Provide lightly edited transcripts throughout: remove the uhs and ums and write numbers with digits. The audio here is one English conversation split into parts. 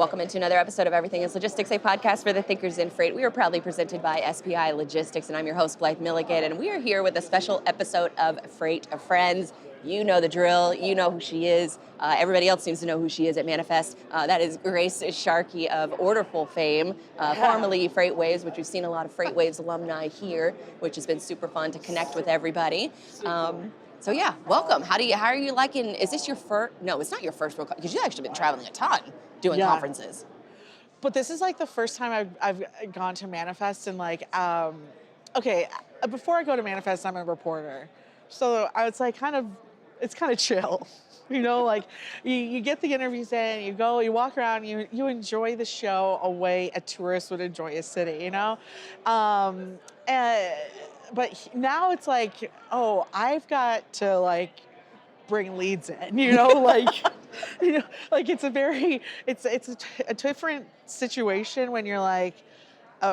Welcome into another episode of Everything is Logistics, a podcast for the thinkers in freight. We are proudly presented by SPI Logistics, and I'm your host, Blythe Milligan, and we are here with a special episode of Freight Friends. You know the drill. You know who she is. Everybody else seems to know who she is at Manifest. That is Grace Sharkey of Orderful fame, formerly FreightWaves, which we've seen a lot of FreightWaves alumni here, which has been super fun to connect with everybody. So yeah, welcome. How are you liking? Is this your first? No, it's not your first world because you've actually been traveling a ton doing conferences. But this is like the first time I've gone to Manifest and okay, before I go to Manifest, I'm a reporter, so I was like it's kind of chill, you know, like you get the interviews in, you go, you walk around, you enjoy the show a way a tourist would enjoy a city, you know, but now it's like, oh, I've got to bring leads in, you know, it's a different situation when you're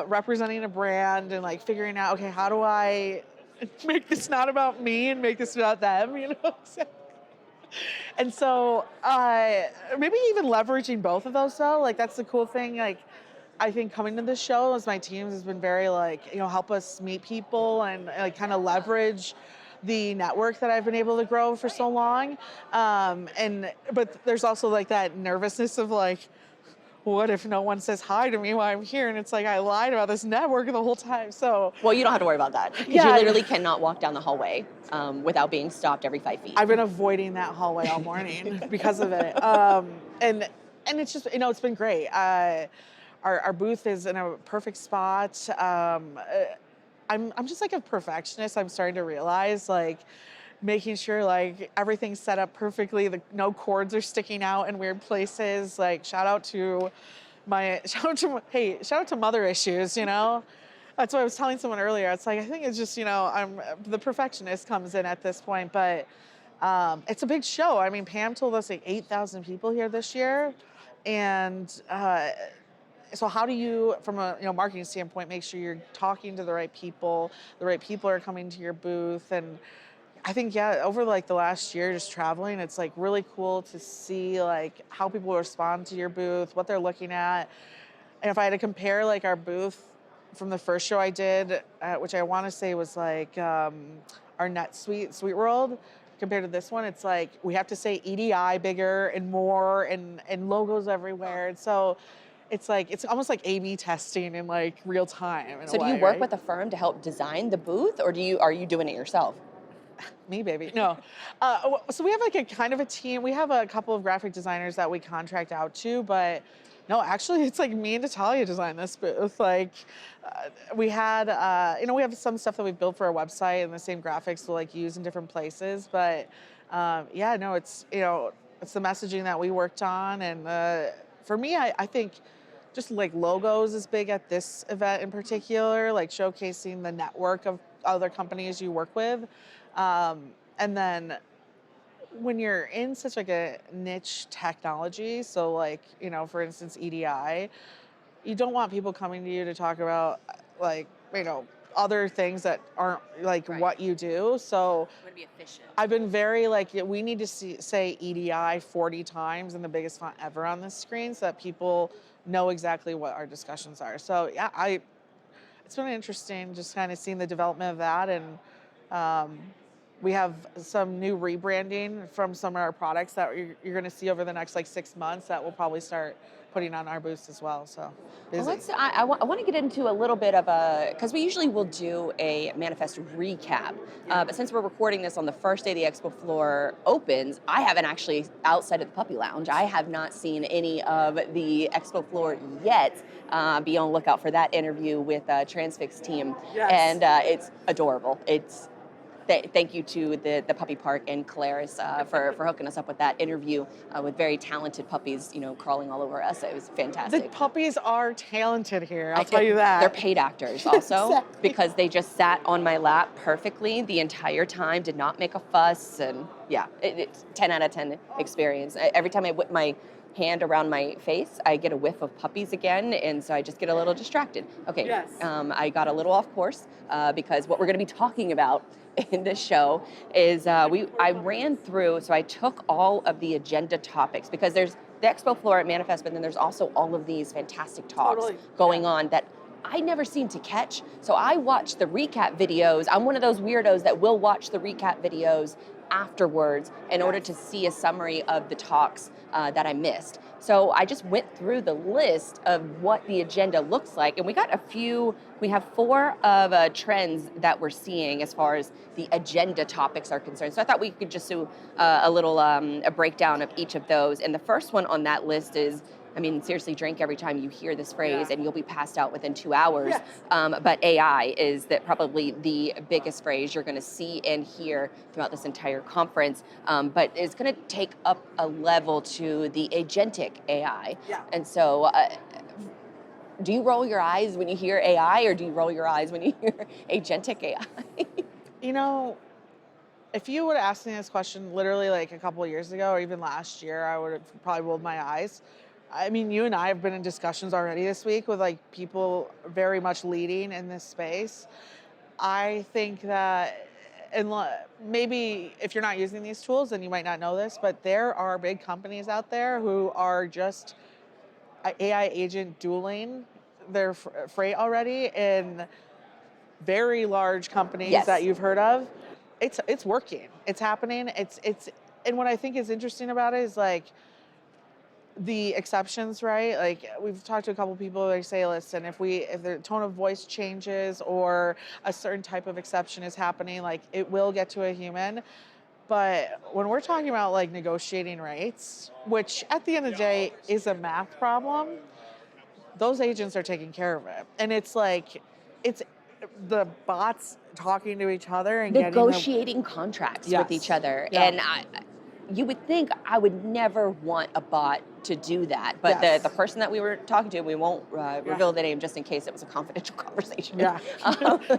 representing a brand and figuring out, okay, how do I make this not about me and make this about them, you know? And so maybe even leveraging both of those though, that's the cool thing. I think coming to this show as my team has been very help us meet people and kind of leverage the network that I've been able to grow for so long. But there's also that nervousness of what if no one says hi to me while I'm here? And it's I lied about this network the whole time. So well, you don't have to worry about that because you literally cannot walk down the hallway without being stopped every 5 feet. I've been avoiding that hallway all morning because of it. And it's just, it's been great. Our booth is in a perfect spot. I'm just a perfectionist. I'm starting to realize making sure everything's set up perfectly. No cords are sticking out in weird places. Shout out to mother issues, you know. That's what I was telling someone earlier. It's I think it's just, the perfectionist comes in at this point, but it's a big show. I mean, Pam told us 8,000 people here this year. And so how do you, from a marketing standpoint, make sure you're talking to the right people are coming to your booth? And I think, over the last year, just traveling, it's really cool to see how people respond to your booth, what they're looking at. And if I had to compare our booth from the first show I did, which I want to say was our NetSuite, Suite World, compared to this one, it's we have to say EDI bigger and more and logos everywhere. And so it's almost like A/B testing in real time. So do you work with a firm to help design the booth, or are you doing it yourself? Me, baby. No. So we have a kind of a team. We have a couple of graphic designers that we contract out to, but no, actually it's me and Natalia designed this booth. We had, we have some stuff that we built for our website and the same graphics we'll use in different places. But it's, it's the messaging that we worked on. And for me, I think just logos is big at this event in particular, showcasing the network of other companies you work with. And then when you're in such a niche technology, so for instance, EDI, you don't want people coming to you to talk about other things that aren't what you do. So To be efficient. I've been very we need to say EDI 40 times in the biggest font ever on this screen so that people know exactly what our discussions are. So yeah, it's been interesting just kind of seeing the development of that. And we have some new rebranding from some of our products that you're going to see over the next 6 months that we'll probably start putting on our booths as well. So busy. Well, I want to get into a little bit of because we usually will do a Manifest recap, but since we're recording this on the first day the expo floor opens, I haven't actually, outside of the puppy lounge, I have not seen any of the expo floor yet. Be on the lookout for that interview with Transfix team. Yes. And it's adorable. Thank you to the puppy park and Claris for hooking us up with that interview with very talented puppies, crawling all over us. It was fantastic. The puppies are talented here, I'll tell you that. They're paid actors also Exactly. because they just sat on my lap perfectly the entire time, did not make a fuss, and yeah, it's 10 out of 10 experience. Every time I whip my hand around my face, I get a whiff of puppies again, and so I just get a little distracted. Okay, yes. I got a little off course because what we're going to be talking about in this show is I ran through, so I took all of the agenda topics because there's the expo floor at Manifest, but then there's also all of these fantastic talks Totally. going on that I never seem to catch. So I watch the recap videos. I'm one of those weirdos that will watch the recap videos afterwards in order to see a summary of the talks that I missed. So I just went through the list of what the agenda looks like, and we got we have 4 of trends that we're seeing as far as the agenda topics are concerned. So I thought we could just do a little a breakdown of each of those. And the first one on that list is, I mean, seriously, drink every time you hear this phrase, and you'll be passed out within 2 hours. Yes. But AI is probably the biggest phrase you're going to see and hear throughout this entire conference. But it's going to take up a level to the agentic AI. Yeah. And so, do you roll your eyes when you hear AI, or do you roll your eyes when you hear agentic AI? You know, if you would have asked me this question literally like a couple of years ago or even last year, I would have probably rolled my eyes. I mean, you and I have been in discussions already this week with like people very much leading in this space. I think that, and maybe if you're not using these tools, then you might not know this, but there are big companies out there who are just AI agent dueling their freight already in very large companies Yes. that you've heard of. It's working. It's happening. It's and what I think is interesting about it is like the exceptions, right? Like we've talked to a couple people, they say, listen, if the tone of voice changes or a certain type of exception is happening, like it will get to a human. But when we're talking about like negotiating rates, which at the end of the day is a math problem, those agents are taking care of it. And it's like, it's the bots talking to each other and Negotiating contracts with Yes. each other. Yeah. And you would think I would never want a bot to do that, but Yes. the person that we were talking to, we won't reveal the name just in case it was a confidential conversation. Yeah. But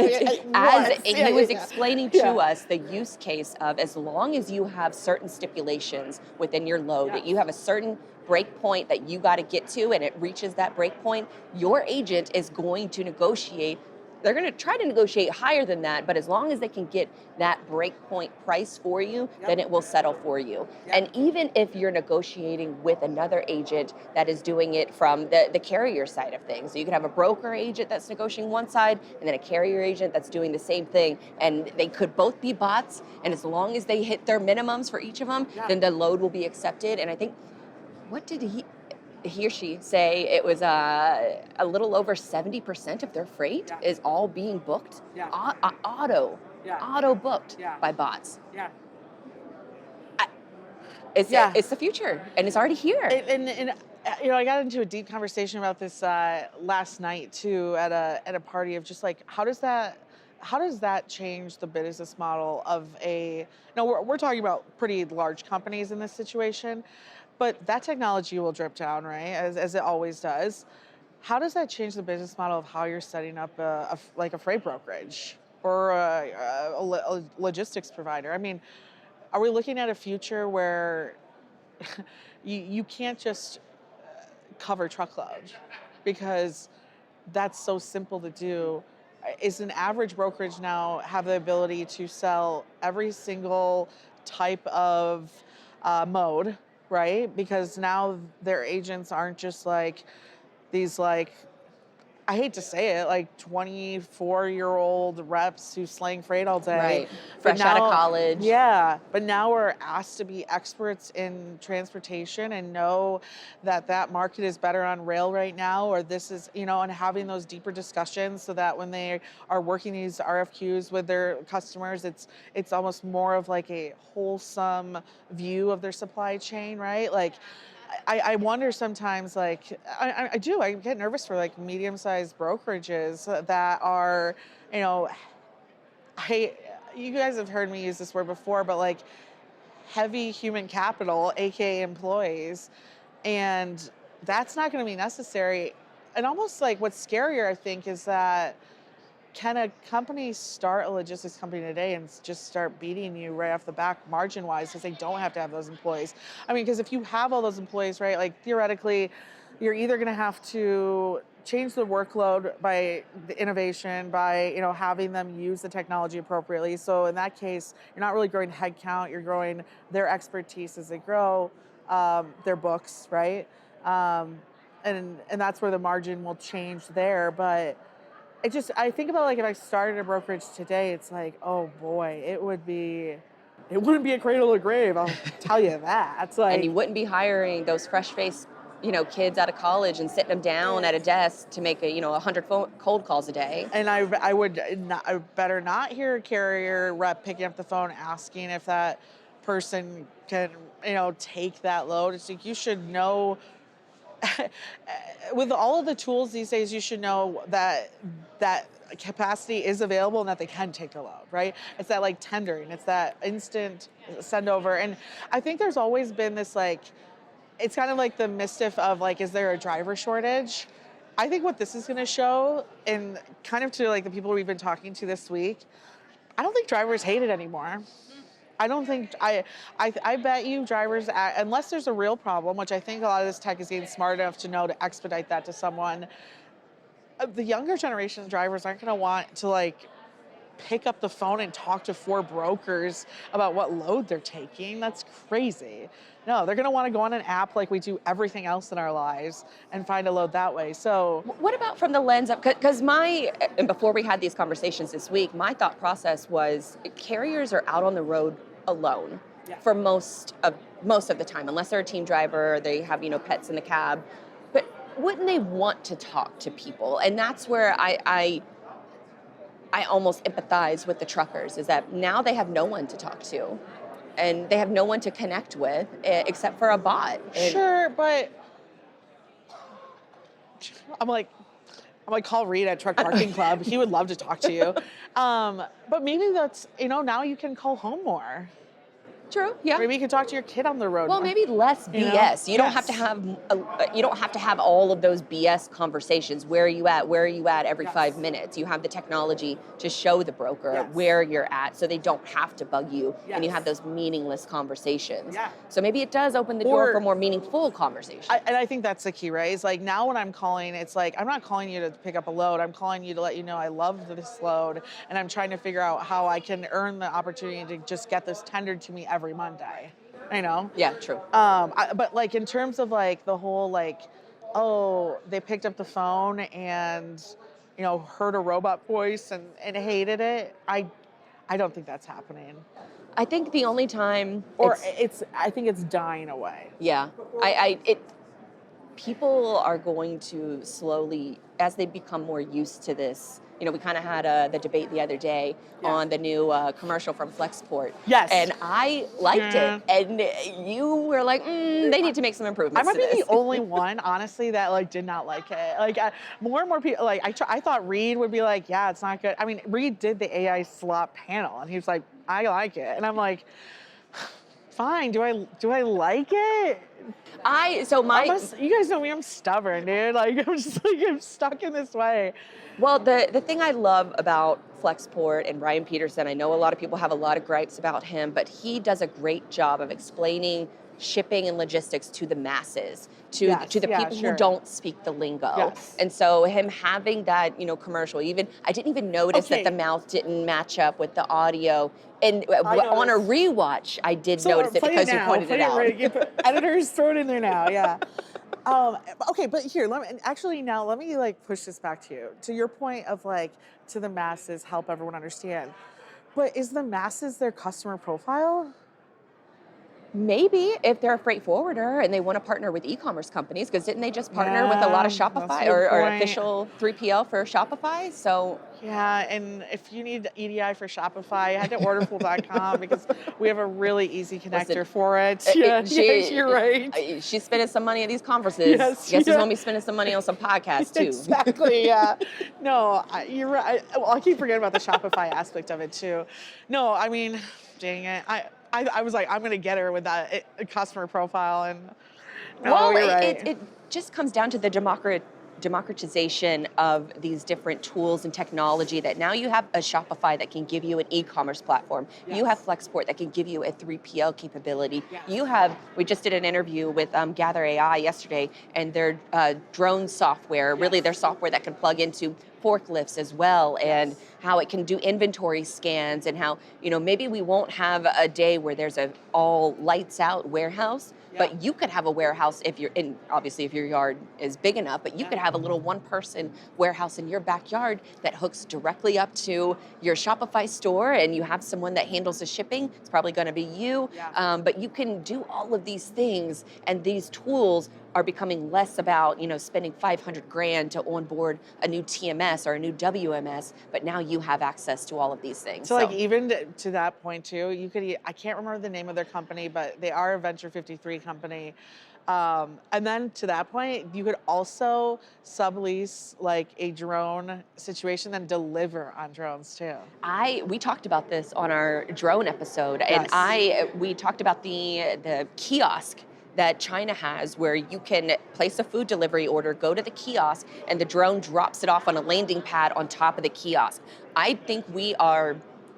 Exactly. as Yeah, he was yeah. explaining to us the use case of, as long as you have certain stipulations within your load, that you have a certain break point that you got to get to, and it reaches that break point, your agent is going to negotiate. They're going to try to negotiate higher than that, but as long as they can get that breakpoint price for you, then it will settle for you. And even if you're negotiating with another agent that is doing it from the carrier side of things, so you could have a broker agent that's negotiating one side, and then a carrier agent that's doing the same thing, and they could both be bots, and as long as they hit their minimums for each of them, then the load will be accepted. And I think, what did he or she say, it was a little over 70% of their freight is all being booked auto booked by bots. It's the future, and it's already here. And you know, I got into a deep conversation about this last night too at a party of just like how does that change the business model of a? No, we're talking about pretty large companies in this situation, but that technology will drip down, right, as it always does. How does that change the business model of how you're setting up like a freight brokerage or a logistics provider? I mean, are we looking at a future where you can't just cover truckload because that's so simple to do? Is an average brokerage now have the ability to sell every single type of mode, right? Because now their agents aren't just like these like, I hate to say it, like 24-year-old reps who slang freight all day. Right. But Fresh out of college. Yeah, but now we're asked to be experts in transportation and know that market is better on rail right now, or this is, you know, and having those deeper discussions so that when they are working these RFQs with their customers, it's almost more of like a wholesome view of their supply chain, right? Like, I wonder sometimes, like, I do, I get nervous for like medium-sized brokerages that are, you know, you guys have heard me use this word before, but like heavy human capital, aka employees, and that's not going to be necessary. And almost like what's scarier, I think, is that can a company start a logistics company today and just start beating you right off the back margin-wise because they don't have to have those employees? I mean, because if you have all those employees, right, like theoretically, you're either going to have to change the workload by the innovation, by having them use the technology appropriately. So in that case, you're not really growing headcount, you're growing their expertise as they grow, their books, right? And that's where the margin will change there. But I think about like if I started a brokerage today, it's like, oh boy, it wouldn't be a cradle to grave. I'll tell you that. It's like, And you wouldn't be hiring those fresh-faced, kids out of college and sitting them down at a desk to make 100 cold calls a day. and I would not, I better not hear a carrier rep picking up the phone asking if that person can, take that load. It's like you should know. With all of the tools these days, you should know that capacity is available and that they can take the load, right? It's that like tendering, it's that instant send over. And I think there's always been this like, it's kind of like the mischief of like, is there a driver shortage? I think what this is going to show, and kind of to like the people we've been talking to this week, I don't think drivers hate it anymore. I don't think, I bet you drivers, unless there's a real problem, which I think a lot of this tech is getting smart enough to know to expedite that to someone, the younger generation drivers aren't going to want to like pick up the phone and talk to 4 brokers about what load they're taking. That's crazy. No, they're going to want to go on an app like we do everything else in our lives and find a load that way. So what about from the lens of, because and before we had these conversations this week, my thought process was carriers are out on the road alone for most of the time, unless they're a team driver or they have, pets in the cab. But wouldn't they want to talk to people? And that's where I almost empathize with the truckers, is that now they have no one to talk to and they have no one to connect with except for a bot. Sure, but I'm like, call Reed at Truck Parking Club. He would love to talk to you. But maybe that's, now you can call home more. True. Yeah. Maybe you can talk to your kid on the road. Well, maybe less BS. You don't have to have all of those BS conversations. Where are you at? Where are you at? Every 5 minutes. You have the technology to show the broker where you're at, so they don't have to bug you, and you have those meaningless conversations. Yeah. So maybe it does open the door for more meaningful conversations. And I think that's the key, right? It's like now when I'm calling, it's like I'm not calling you to pick up a load. I'm calling you to let you know I love this load, and I'm trying to figure out how I can earn the opportunity to just get this tendered to me every Monday. Yeah, true. But like in terms of like the whole like, oh, they picked up the phone and heard a robot voice and hated it. I don't think that's happening. I think the only time, I think it's dying away. Yeah, people are going to slowly, as they become more used to this. We kind of had the debate the other day on the new commercial from Flexport. Yes. And I liked it. And you were like, they need to make some improvements. I might be the only one, honestly, that like did not like it. Like more and more people, like I thought Reed would be like, yeah, it's not good. I mean, Reed did the AI slop panel, and he was like, I like it. And I'm like, fine. Do I like it? You guys know me. I'm stubborn, dude. Like I'm stuck in this way. Well, the thing I love about Flexport and Ryan Peterson, I know a lot of people have a lot of gripes about him, but he does a great job of explaining shipping and logistics to the masses, to the people who don't speak the lingo. Yes. And so him having that, commercial, I didn't even notice that the mouth didn't match up with the audio. And on a rewatch, I did notice it because you pointed it out. Editors, throw it in there now, yeah. Okay, but here, let me like push this back to you. To your point of like, to the masses, help everyone understand. But is the masses their customer profile? Maybe if they're a freight forwarder and they want to partner with e-commerce companies, because didn't they just partner with a lot of Shopify or official 3PL for Shopify? So yeah, and if you need EDI for Shopify, head to Orderful.com because we have a really easy connector for it. Yes, you're right. She's spending some money at these conferences. Guess who's going to be spending some money on some podcasts too. Exactly, yeah. No, you're right. Well, I keep forgetting about the Shopify aspect of it too. No, I mean, dang it. I was like, I'm going to get her with that customer profile. And you're right. It just comes down to the democratization of these different tools and technology that now you have a Shopify that can give you an e-commerce platform. Yes. You have Flexport that can give you a 3PL capability. Yes. We just did an interview with Gather AI yesterday, and their drone software, really their software that can plug into forklifts as well, and how it can do inventory scans, and how, maybe we won't have a day where there's a all lights out warehouse, but you could have a warehouse if you're in, obviously if your yard is big enough, but you could have a little one-person warehouse in your backyard that hooks directly up to your Shopify store, and you have someone that handles the shipping. It's probably going to be you, but you can do all of these things, and these tools are becoming less about, spending 500 grand to onboard a new TMS or a new WMS, but now you have access to all of these things. So like even to that point too, I can't remember the name of their company, but they are a Venture 53 company. And then to that point, you could also sublease like a drone situation and deliver on drones too. We talked about this on our drone episode, and we talked about the kiosk that China has, where you can place a food delivery order, go to the kiosk, and the drone drops it off on a landing pad on top of the kiosk. I think we are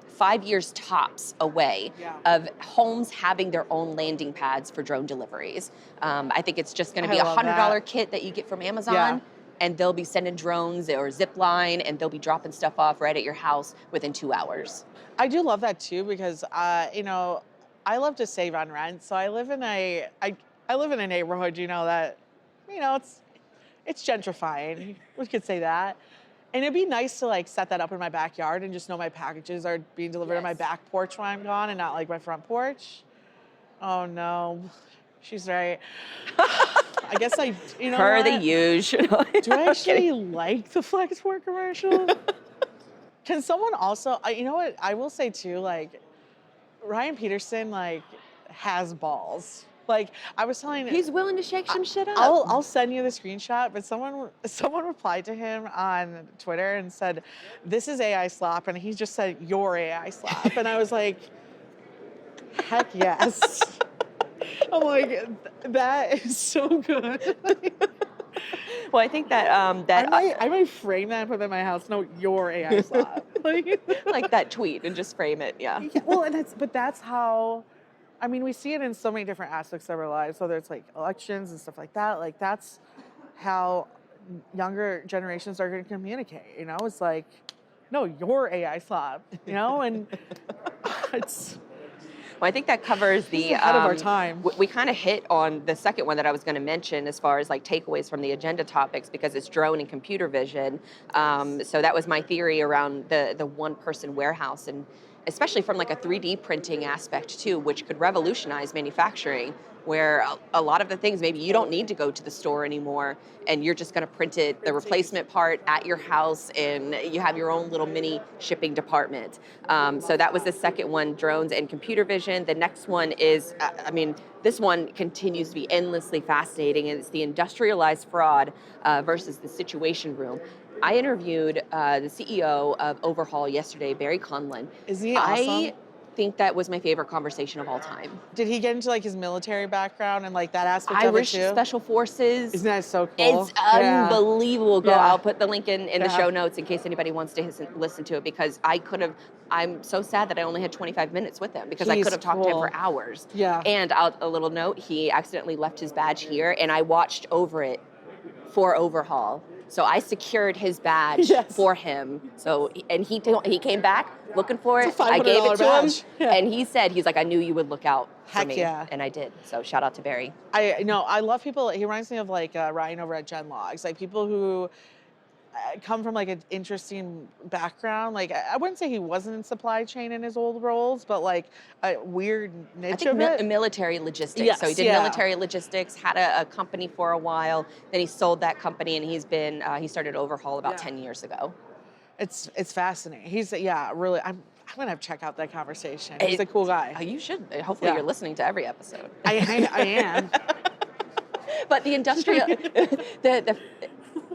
5 years tops away of homes having their own landing pads for drone deliveries. I think it's just gonna be a $100 kit that you get from Amazon, and they'll be sending drones or zip line, and they'll be dropping stuff off right at your house within 2 hours. I do love that too, because I love to save on rent. So I live in a neighborhood, that, it's gentrifying. We could say that. And it'd be nice to like set that up in my backyard and just know my packages are being delivered on my back porch when I'm gone and not like my front porch. Oh no, she's right. I guess Per the usual. Do I actually like the Flexport commercial? Can someone also, you know what, I will say too, like, Ryan Peterson, like, has balls. Like, I was telling him, he's willing to shake some shit up. I'll send you the screenshot, but someone replied to him on Twitter and said, "This is AI slop," and he just said, "You're AI slop," and I was like, heck yes. I'm like, that is so good. Well, I think that I might frame that and put that in my house. No, you're AI slop. like that tweet and just frame it. Yeah. Well, and that's how. I mean, we see it in so many different aspects of our lives, whether it's like elections and stuff like that. Like that's how younger generations are going to communicate. It's like, no, you're AI slop. And it's. Well, I think that covers the ahead of our time. We kind of hit on the second one that I was going to mention as far as like takeaways from the agenda topics, because it's drone and computer vision. So that was my theory around the one-person warehouse, and especially from like a 3D printing aspect too, which could revolutionize manufacturing, where a lot of the things maybe you don't need to go to the store anymore, and you're just going to print the replacement part at your house, and you have your own little mini shipping department. So that was the second one, drones and computer vision. The next one is, this one continues to be endlessly fascinating, and it's the industrialized fraud versus the situation room. I interviewed the CEO of Overhaul yesterday, Barry Conlon. Is he awesome? I think that was my favorite conversation of all time. Did he get into like his military background and like that aspect of it Irish too? Special Forces. Isn't that so cool? It's unbelievable. I'll put the link in the show notes in case anybody wants to listen to it, because I'm so sad that I only had 25 minutes with him, because I could have talked to him for hours. Yeah. And a little note, he accidentally left his badge here, and I watched over it for Overhaul. So I secured his badge for him. So, and he came back looking for it. I gave it to him, and he's like, I knew you would look out for me, and I did. So shout out to Barry. I love people. He reminds me of like Ryan over at Genlogs, like people who come from like an interesting background. Like I wouldn't say he wasn't in supply chain in his old roles, but like a weird niche of it. Military logistics. Yes, so he did military logistics, had a company for a while, then he sold that company, and he started Overhaul about 10 years ago. It's fascinating. He's really. I'm gonna have to check out that conversation. He's a cool guy. You should. Hopefully, you're listeing to every episode. I am. But the industrial,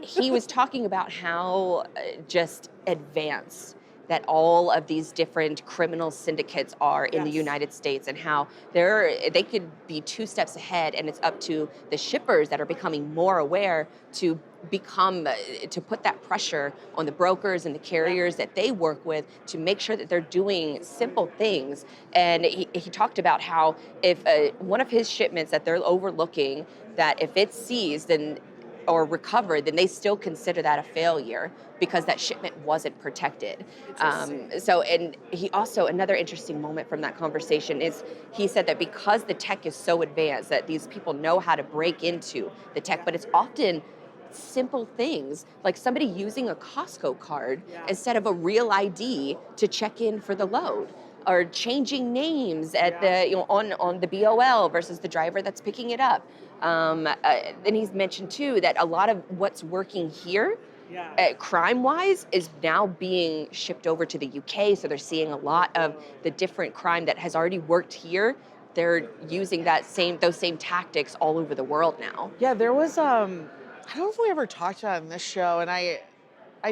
he was talking about how just advanced that all of these different criminal syndicates are in the Yes. United States, and how they could be 2 steps ahead, and it's up to the shippers that are becoming more aware to to put that pressure on the brokers and the carriers that they work with to make sure that they're doing simple things. And he talked about how if one of his shipments that they're overlooking, that if it's seized then or recovered, then they still consider that a failure because that shipment wasn't protected. And he also, another interesting moment from that conversation is he said that because the tech is so advanced, that these people know how to break into the tech, but it's often simple things like somebody using a Costco card instead of a real ID to check in for the load, or changing names at the on the BOL versus the driver that's picking it up. Then he's mentioned too that a lot of what's working here, crime-wise, is now being shipped over to the UK. So they're seeing a lot of the different crime that has already worked here. They're using those same tactics all over the world now. Yeah, there was I don't know if we ever talked about it in this show, and I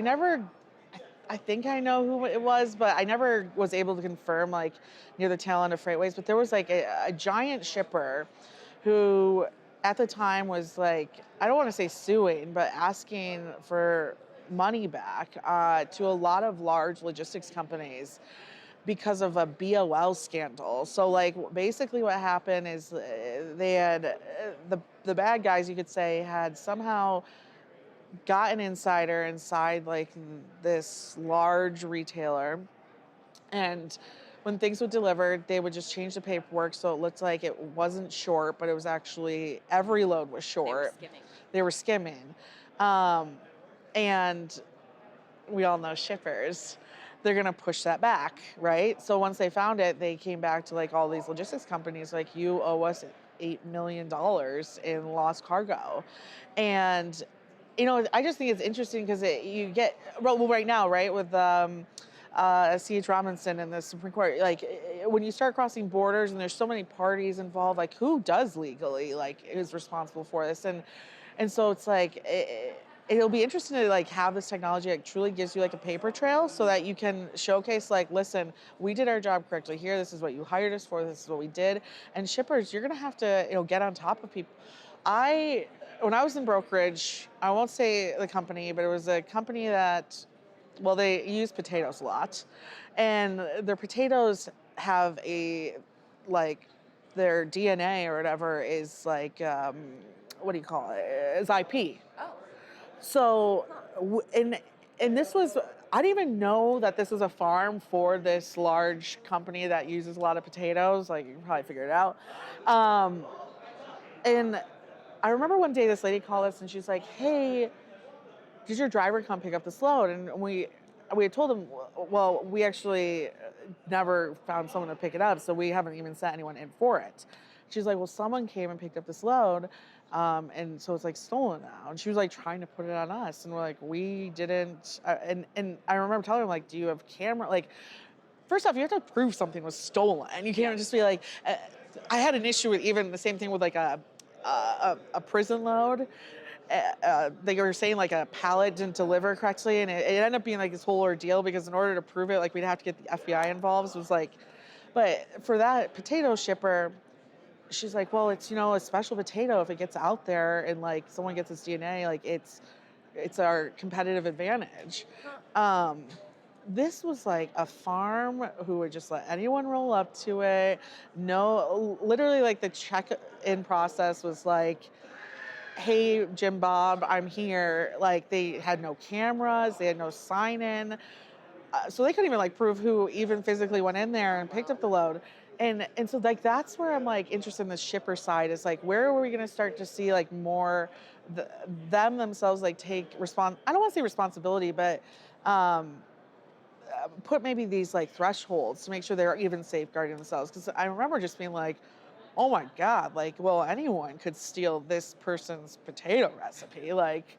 never I think I know who it was, but I never was able to confirm like near the tail end of FreightWaves. But there was like a giant shipper who at the time was like, I don't want to say suing, but asking for money back to a lot of large logistics companies because of a BOL scandal. So like basically what happened is they had the bad guys, you could say, had somehow got an insider inside like this large retailer, and when things were delivered, they would just change the paperwork so it looked like it wasn't short, but it was actually every load was short. They were skimming. Um, and we all know shippers. They're gonna push that back, right? So once they found it, they came back to like all these logistics companies, like, you owe us $8 million in lost cargo. And I just think it's interesting because you get, well, right now, right, with C.H. Robinson and the Supreme Court, like when you start crossing borders and there's so many parties involved, like who does legally, like is responsible for this? And so it's like, it'll be interesting to like have this technology that truly gives you like a paper trail so that you can showcase like, listen, we did our job correctly here. This is what you hired us for. This is what we did. And shippers, you're going to have to, get on top of people. When I was in brokerage, I won't say the company, but it was a company that, well, they use potatoes a lot, and their potatoes have like, their DNA or whatever is like, what do you call it? Is IP. Oh. So, and this was, I didn't even know that this was a farm for this large company that uses a lot of potatoes. Like, you can probably figure it out. And I remember one day this lady called us and she's like, hey, did your driver come pick up this load? And we had told him, well, we actually never found someone to pick it up, so we haven't even sent anyone in for it. She's like, well, someone came and picked up this load, and so it's like stolen now. And she was like trying to put it on us, and we're like, we didn't. And I remember telling her, like, do you have camera? Like, first off, you have to prove something was stolen. You can't just be like, I had an issue with even the same thing with like a prison load. They were saying like a pallet didn't deliver correctly, and it ended up being like this whole ordeal because in order to prove it, like we'd have to get the FBI involved. So it was like, but for that potato shipper, she's like, well, it's a special potato. If it gets out there and like someone gets its DNA, like it's our competitive advantage. This was like a farm who would just let anyone roll up to it. No, literally, like the check-in process was like, hey, Jim Bob, I'm here. Like, they had no cameras, they had no sign-in. So they couldn't even like prove who even physically went in there and picked up the load. And so like that's where I'm like interested in the shipper side, is like, where are we going to start to see like more them themselves like take I don't want to say responsibility, but put maybe these like thresholds to make sure they're even safeguarding themselves. Because I remember just being like, oh my God, like, well, anyone could steal this person's potato recipe. Like,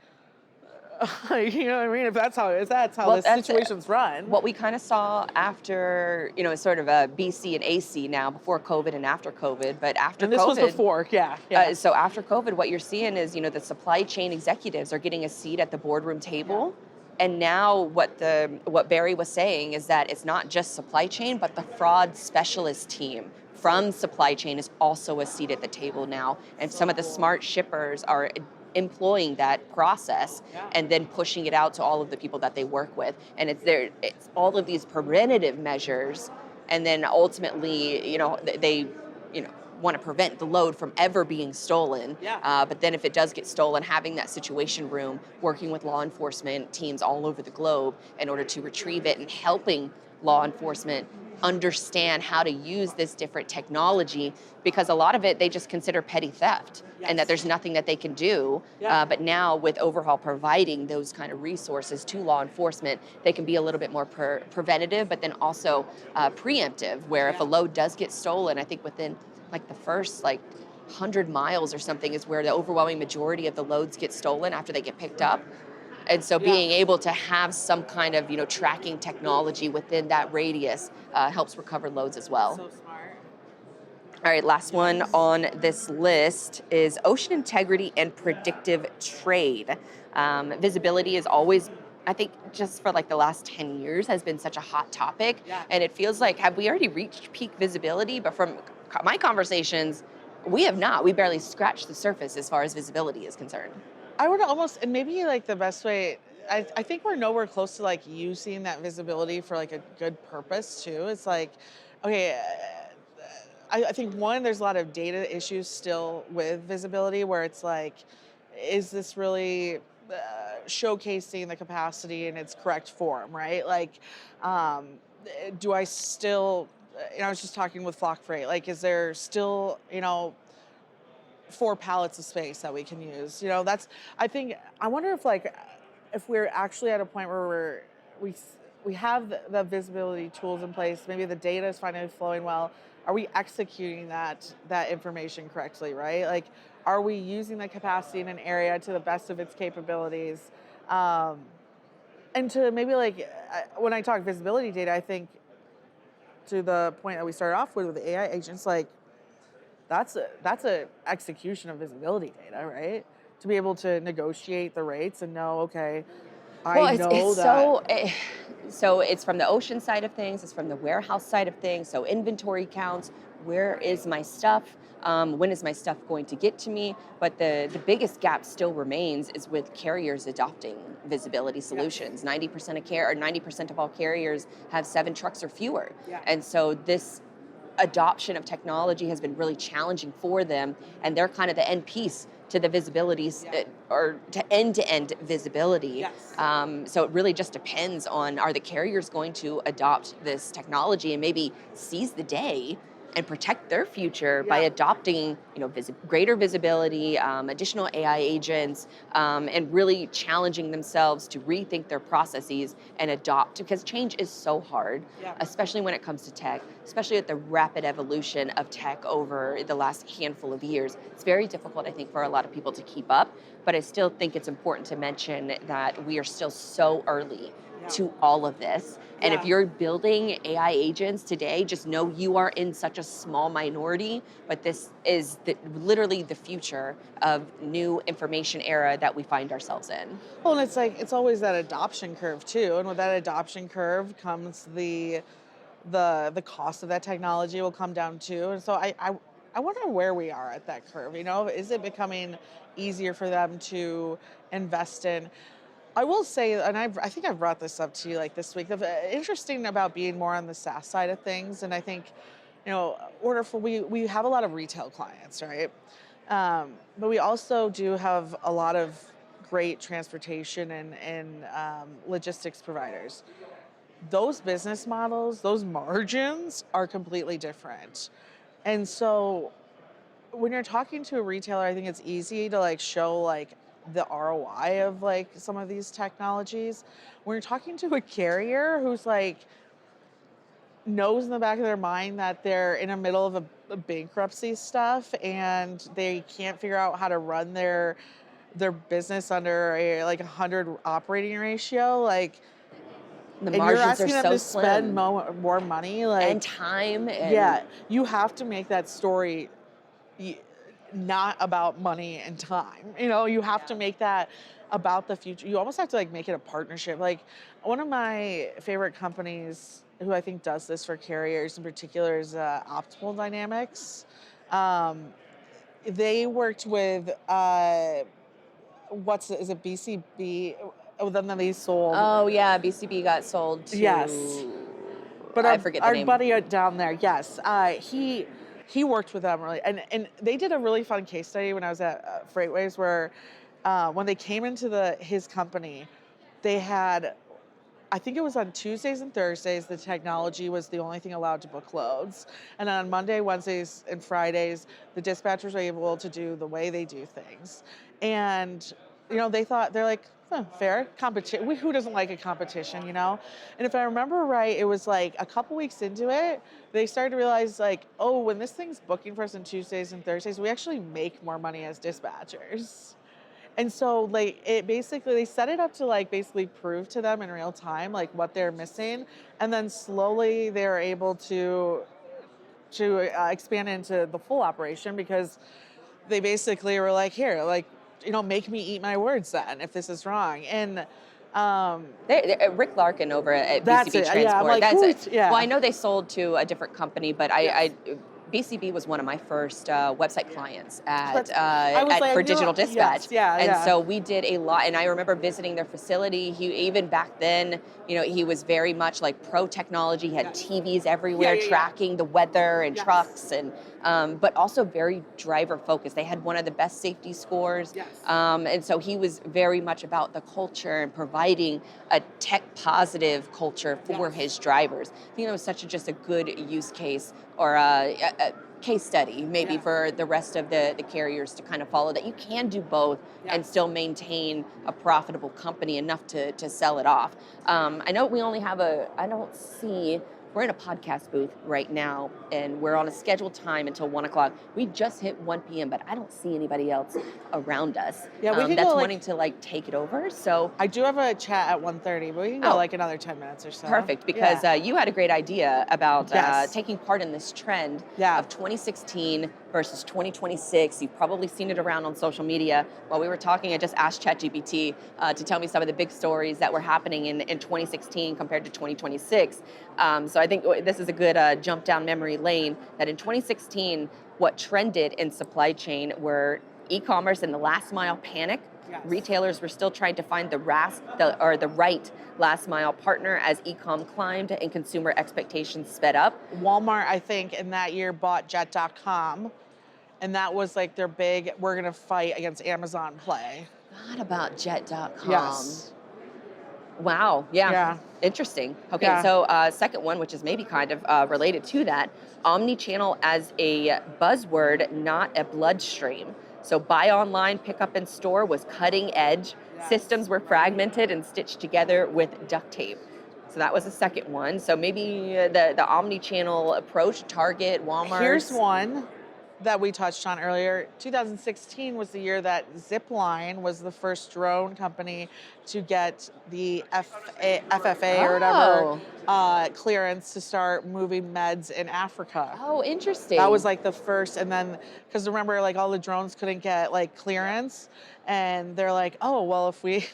you know what I mean? If that's how this situation's run. What we kind of saw after, sort of a BC and AC now, before COVID and after COVID, but after And this COVID, was before, yeah. So after COVID, what you're seeing is, the supply chain executives are getting a seat at the boardroom table. And now what Barry was saying is that it's not just supply chain, but the fraud specialist team from supply chain is also a seat at the table now. And So some of the cool. smart shippers are employing that process Yeah. and then pushing it out to all of the people that they work with. And it's all of these preventative measures, and then ultimately, they, you know, want to prevent the load from ever being stolen. Yeah. But then if it does get stolen, having that situation room, working with law enforcement teams all over the globe in order to retrieve it and helping law enforcement understand how to use this different technology, because a lot of it they just consider petty theft and that Yes. there's nothing that they can do. Yeah. But now with Overhaul providing those kind of resources to law enforcement, they can be a little bit more preventative, but then also preemptive, where if a Yeah. load does get stolen, I think within like the first 100 miles or something is where the overwhelming majority of the loads get stolen after they get picked up. And so Yeah. being able to have some kind of tracking technology within that radius helps recover loads as well. So smart. All right, last one Nice. on this list is ocean integrity and predictive trade. Visibility is always, I think, just for like the last 10 years has been such a hot topic. Yeah. And it feels like, have we already reached peak visibility? But from my conversations, we have not. We barely scratched the surface as far as visibility is concerned. I would almost, and maybe like the best way, I think we're nowhere close to like using that visibility for like a good purpose too. It's like, okay, I think one, there's a lot of data issues still with visibility where it's like, is this really showcasing the capacity in its correct form, right? Like, um, do I still, I was just talking with Flock Freight, like, is there still, 4 pallets of space that we can use? I think, I wonder if we're actually at a point where we have the visibility tools in place, maybe the data is finally flowing well. Are we executing that information correctly, right? Like, are we using the capacity in an area to the best of its capabilities? Um, and to maybe when I talk visibility data, I think to the point that we started off with the AI agents, like that's a execution of visibility data, right? To be able to negotiate the rates and know, okay, Well, I it's know that. so it's from the ocean side of things, it's from the warehouse side of things. So inventory counts, where is my stuff? When is my stuff going to get to me? But the biggest gap still remains is with carriers adopting visibility solutions. 90% of 90% of all carriers have 7 trucks or fewer, Yeah. and so this adoption of technology has been really challenging for them, and they're kind of the end piece to the visibilities or to end-to-end visibility. Yes. So it really just depends on, are the carriers going to adopt this technology and maybe seize the day and protect their future by Yeah. adopting, greater visibility, additional AI agents, and really challenging themselves to rethink their processes and adopt, because change is so hard, Yeah. especially when it comes to tech, especially at the rapid evolution of tech over the last handful of years. It's very difficult, I think, for a lot of people to keep up, but I still think it's important to mention that we are still so early to all of this. And if Yeah. you're building AI agents today, just know you are in such a small minority, but this is literally the future of new information era that we find ourselves in. Well, and it's always that adoption curve too, and with that adoption curve comes the cost of that technology will come down too. And so I wonder where we are at that curve. Is it becoming easier for them to invest in? I will say, and I think I've brought this up to you like this week. The interesting about being more on the SaaS side of things, and I think, Orderful, we have a lot of retail clients, right? But we also do have a lot of great transportation and logistics providers. Those business models, those margins are completely different. And so when you're talking to a retailer, I think it's easy to show the ROI of some of these technologies. When you're talking to a carrier who's knows in the back of their mind that they're in the middle of a bankruptcy stuff and they can't figure out how to run their business under a 100 operating ratio, The and you're margins are asking them so to spend slim, more money, and time, and yeah, you have to make that story not about money and time. You know, you have to make that about the future. You almost have to like make it a partnership. Like one of my favorite companies who I think does this for carriers in particular is Optimal Dynamics. Um, they worked with is it BCB? Oh, then they sold. Oh yeah, BCB got sold Yes, to, but I forget the our name. buddy down there, yes, he worked with them really, and they did a really fun case study when I was at FreightWaves where when they came into his company, they had, I think it was on Tuesdays and Thursdays, the technology was the only thing allowed to book loads. And on Monday, Wednesdays, and Fridays, the dispatchers were able to do the way they do things. And, you know, they're like, fair competition. Who doesn't like a competition, you know? And if I remember right, it was like a couple weeks into it, they started to realize like, oh, when this thing's booking for us on Tuesdays and Thursdays, we actually make more money as dispatchers. And so like they set it up to like basically prove to them in real time like what they're missing, and then slowly they're able to expand into the full operation because they basically were like, here, like, you know, make me eat my words then if this is wrong. And Rick Larkin over at that's BCB it. Transport. Yeah, I'm like, That's it. yeah. Well, I know they sold to a different company, but Yes. BCB was one of my first website clients like, for Digital Dispatch. Yes, yeah, and yeah. so we did a lot, and I remember visiting their facility. Even back then, you know, he was very much like pro technology. He had TVs everywhere tracking the weather and trucks, and but also very driver focused. They had one of the best safety scores, and so he was very much about the culture and providing a tech positive culture for his drivers. I think that was just a good use case, or a case study maybe for the rest of the carriers to kind of follow, that you can do both and still maintain a profitable company enough to sell it off. I know we only have we're in a podcast booth right now, and we're on a scheduled time until 1 o'clock. We just hit 1 p.m., but I don't see anybody else around us that's wanting to like take it over. So I do have a chat at 1:30, but we can go like another 10 minutes or so. Perfect, because you had a great idea about taking part in this trend of 2016 versus 2026. You've probably seen it around on social media. While we were talking, I just asked ChatGPT to tell me some of the big stories that were happening in 2016 compared to 2026. So I think this is a good jump down memory lane, that in 2016, what trended in supply chain were e-commerce and the last mile panic. Retailers were still trying to find the right last mile partner as e-com climbed and consumer expectations sped up. Walmart, I think, in that year bought Jet.com, and that was like their big, we're going to fight against Amazon play. Not about Jet.com. Yes. Wow, yeah. Interesting. Okay, so second one, which is maybe kind of related to that, omni-channel as a buzzword, not a bloodstream. So buy online, pick up in store was cutting edge. Systems were fragmented and stitched together with duct tape. So that was the second one. So maybe the omni-channel approach, Target, Walmart. Here's one that we touched on earlier. 2016 was the year that Zipline was the first drone company to get the FFA or whatever clearance to start moving meds in Africa. Oh, interesting. That was like the first, and then, because remember, like all the drones couldn't get like clearance, and they're like, oh, well, if we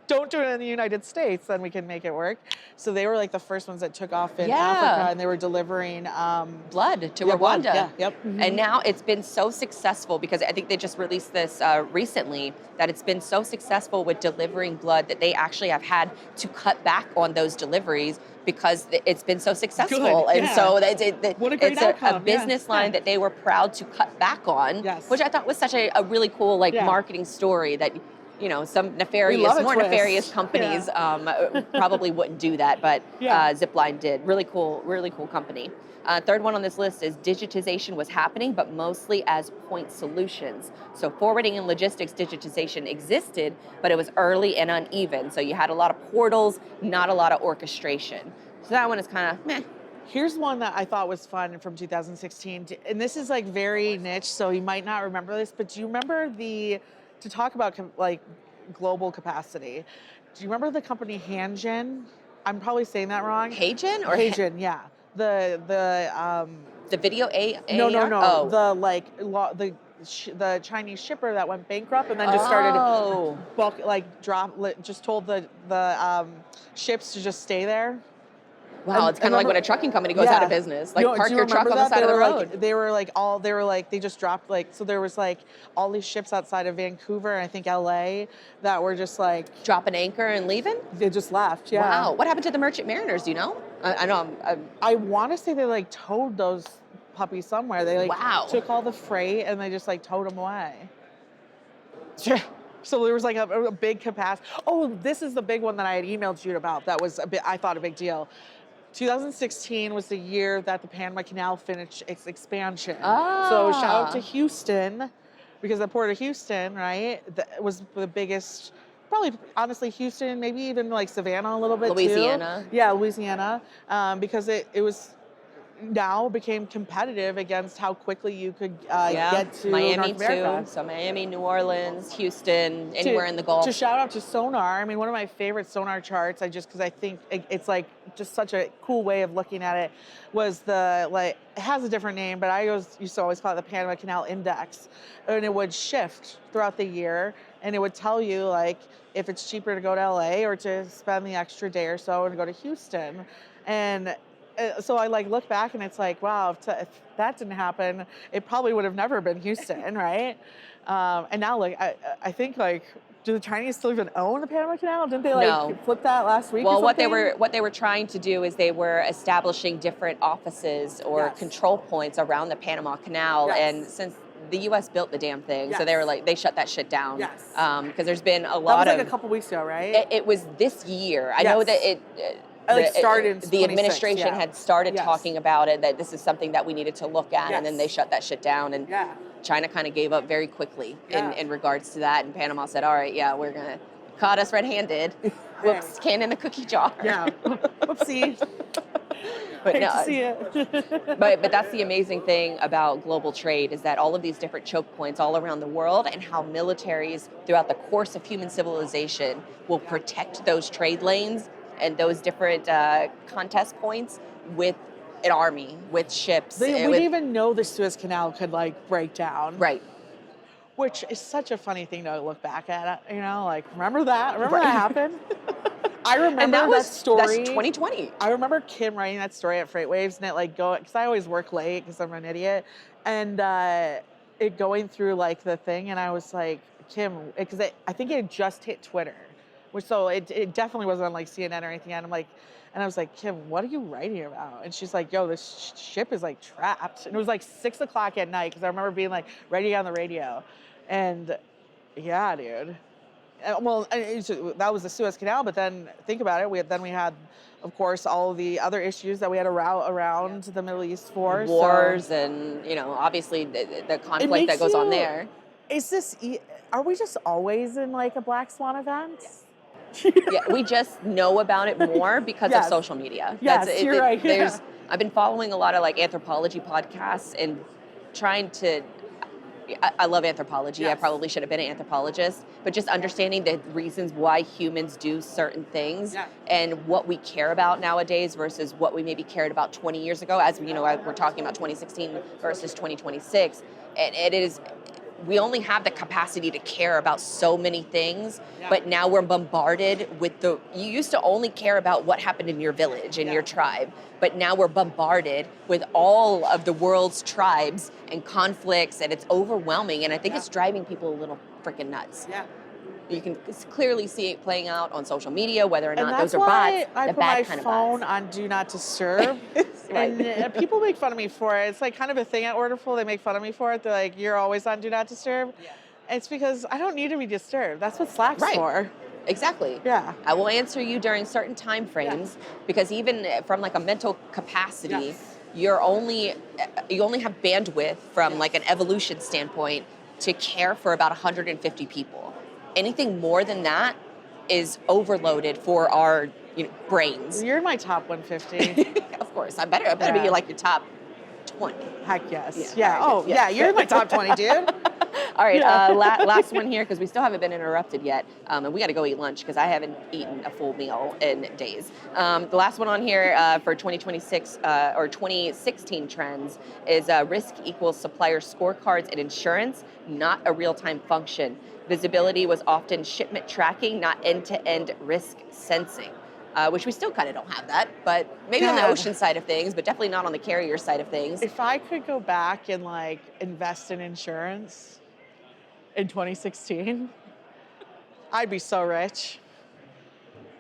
don't do it in the United States, then we can make it work. So they were like the first ones that took off in Africa, and they were delivering blood to Rwanda. Yeah, yep. Mm-hmm. And now it's been so successful, because I think they just released this recently, that it's been so successful with delivering blood that they actually have had to cut back on those deliveries because it's been so successful. Good. And so what a great outcome. A business line that they were proud to cut back on, which I thought was such a really cool marketing story that, you know, some more nefarious companies probably wouldn't do that, but Zipline did. Really cool company. Third one on this list is digitization was happening, but mostly as point solutions. So forwarding and logistics digitization existed, but it was early and uneven. So you had a lot of portals, not a lot of orchestration. So that one is kind of meh. Here's one that I thought was fun from 2016, and this is like very niche, so you might not remember this, but do you remember to talk about like global capacity, do you remember the company Hanjin? I'm probably saying that wrong. Hagen or Hagen, The video A? No. Oh. The the Chinese shipper that went bankrupt and then just started bulk, just told the ships to just stay there. Wow, it's kind of like when a trucking company goes out of business. Like, park your truck on the side of the road. They just dropped, so there was all these ships outside of Vancouver and I think LA that were just dropping anchor and leaving? They just left, yeah. Wow. What happened to the merchant mariners, do you know? I know. I want to say they towed those puppies somewhere. They took all the freight and they just towed them away. So there was a big capacity. Oh, this is the big one that I had emailed you about. That was I thought a big deal. 2016 was the year that the Panama Canal finished its expansion. So shout out to Houston, because the port of Houston, right, that was the biggest, probably honestly Houston, maybe even Savannah a little bit Louisiana. too. Yeah, Louisiana, because it was now became competitive against how quickly you could get to Miami North America. too. So Miami, New Orleans, Houston, anywhere in the Gulf. To shout out to sonar. I mean, one of my favorite sonar charts, because I think it's just such a cool way of looking at it, was it has a different name, but I used to always call it the Panama Canal Index, and it would shift throughout the year, and it would tell you if it's cheaper to go to LA or to spend the extra day or so and go to Houston, and so I look back and it's wow, if that didn't happen, it probably would have never been Houston, right? And now I think do the Chinese still even own the Panama Canal? Didn't they flip that last week? Well, what they were trying to do is they were establishing different offices or control points around the Panama Canal, and since the U.S. built the damn thing, so they were they shut that shit down. Because there's been a lot that was a couple weeks ago, right? It was this year. I know that it. The administration had started talking about it, that this is something that we needed to look at, and then they shut that shit down, and China kind of gave up very quickly in regards to that, and Panama said, all right, we're going to, caught us red-handed. Whoops, can in the cookie jar. Yeah, whoopsie. But hate to see it. but that's the amazing thing about global trade, is that all of these different choke points all around the world, and how militaries throughout the course of human civilization will protect those trade lanes and those different contest points with an army, with ships. We didn't even know the Suez Canal could break down. Right. Which is such a funny thing to look back at, remember that? Remember that happened? I remember that story. That's 2020. I remember Kim writing that story at FreightWaves, and it because I always work late because I'm an idiot, and it going through the thing, and I was Kim, because I think it had just hit Twitter. So it definitely wasn't on CNN or anything. And I was like, Kim, what are you writing about? And she's like, yo, this ship is trapped. And it was 6 o'clock at night, because I remember being ready on the radio. And yeah, dude. Well, that was the Suez Canal, but then think about it. We had, of course, all the other issues that we had around the Middle East for. Wars and, obviously the conflict that goes on there. Are we just always in a black swan event? Yeah, we just know about it more because of social media. You're right. I've been following a lot of anthropology podcasts and trying to. I love anthropology. I probably should have been an anthropologist, but just understanding the reasons why humans do certain things and what we care about nowadays versus what we maybe cared about 20 years ago. As we're talking about 2016 versus 2026, and it is. We only have the capacity to care about so many things, but now we're bombarded with you used to only care about what happened in your village and your tribe, but now we're bombarded with all of the world's tribes and conflicts, and it's overwhelming, and I think it's driving people a little freaking nuts. Yeah. You can clearly see it playing out on social media, whether or not those are bots. I put my phone on Do Not Disturb, and people make fun of me for it. It's kind of a thing at Orderful. They make fun of me for it. They're like, "You're always on Do Not Disturb." Yeah. It's because I don't need to be disturbed. That's what Slack's for. Exactly. Yeah. I will answer you during certain time frames because even from a mental capacity, you only have bandwidth from an evolution standpoint to care for about 150 people. Anything more than that is overloaded for our brains. You're in my top 150. Of course, I better be your top 20. Heck yes. Yeah. You're in my top 20, dude. All right, Yeah. last one here because we still haven't been interrupted yet, and we got to go eat lunch because I haven't eaten a full meal in days. The last one on here for 2026 or 2016 trends is risk equals supplier scorecards in insurance, not a real-time function. Visibility was often shipment tracking, not end-to-end risk sensing. Which we still kind of don't have that, but maybe on the God. ocean side of things, but definitely not on the carrier side of things. If I could go back and like invest in insurance in 2016, I'd be so rich.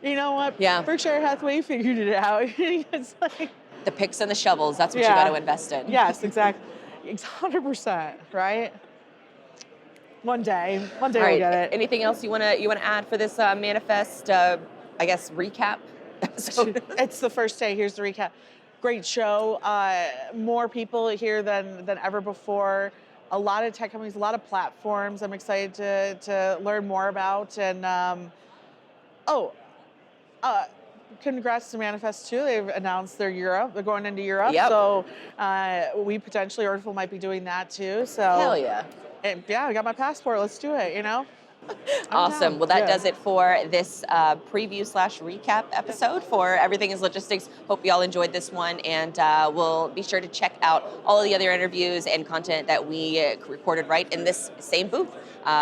You know what? Yeah. Berkshire Hathaway figured it out. It's like, The picks and the shovels, that's what you got to invest in. Yes, exactly. It's 100%, right? One day All we'll right. get it. Anything else you wanna add for this manifest? I guess recap episode. It's the first day. Here's the recap. Great show. More people here than ever before. A lot of tech companies, a lot of platforms. I'm excited to learn more about. And oh, congrats to Manifest too. They've announced they're Europe. They're going into Europe. Yep. So we potentially, Orderful might be doing that too. So Hell yeah. yeah, I got my passport. Let's do it. Awesome. down. Well, that Yeah. does it for this preview / recap episode for Everything is Logistics. Hope you all enjoyed this one, and we'll be sure to check out all of the other interviews and content that we recorded right in this same booth.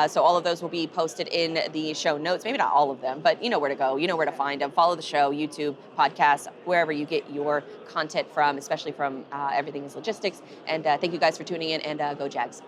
So all of those will be posted in the show notes. Maybe not all of them, but you know where to go. You know where to find them. Follow the show, YouTube, podcasts, wherever you get your content from, especially from Everything is Logistics. And thank you guys for tuning in, and go Jags.